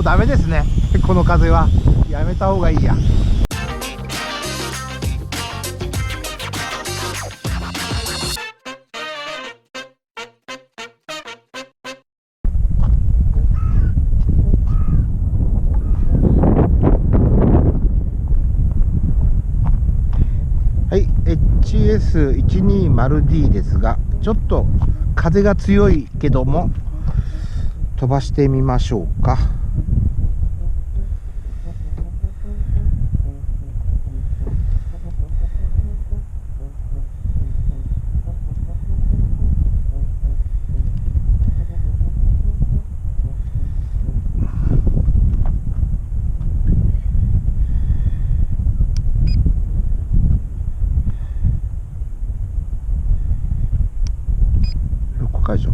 ダメですね、この風はやめた方がいいや。はい、HS120D ですが、ちょっと風が強いけども飛ばしてみましょうか。解除。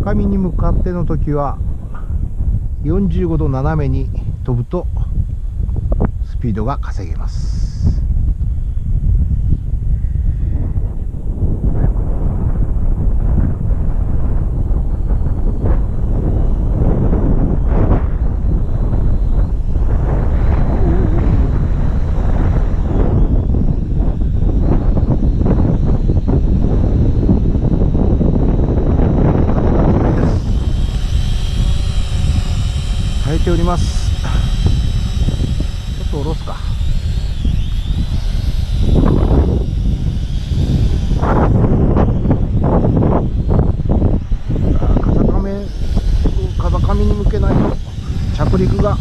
風上に向かっての時は45度斜めに飛ぶとスピードが稼げます。耐えております。ちょっと下ろすか。風上に向けないと着陸が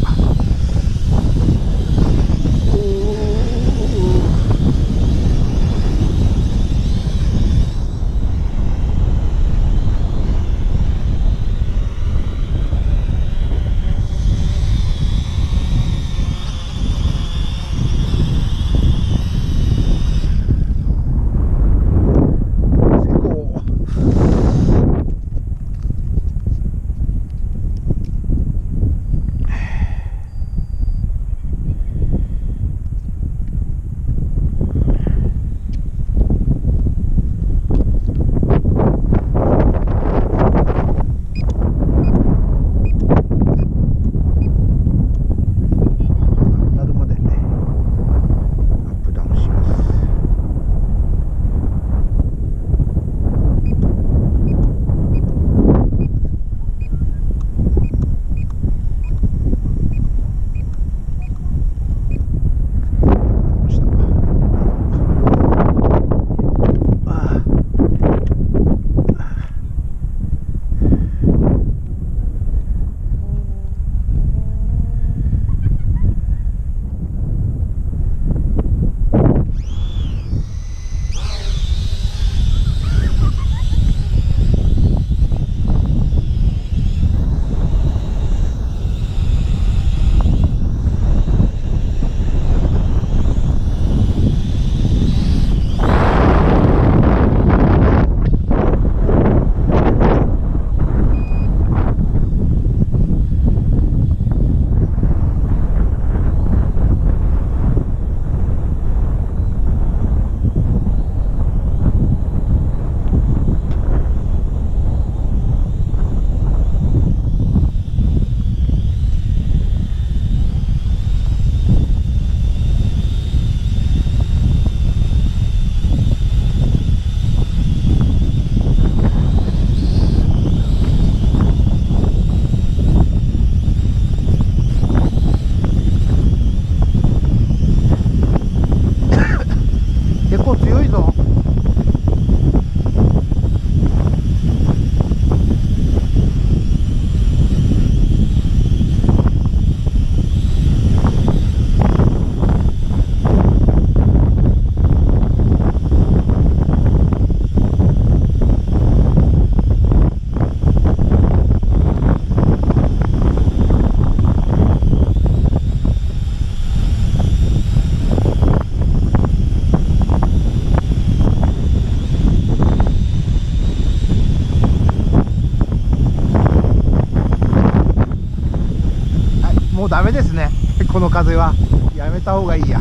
もうダメですねこの風はやめた方がいいや。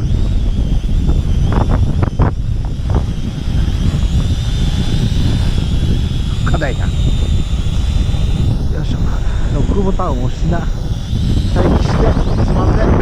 かないな。よいしょ、ノックボタンを押しな待機してつまんで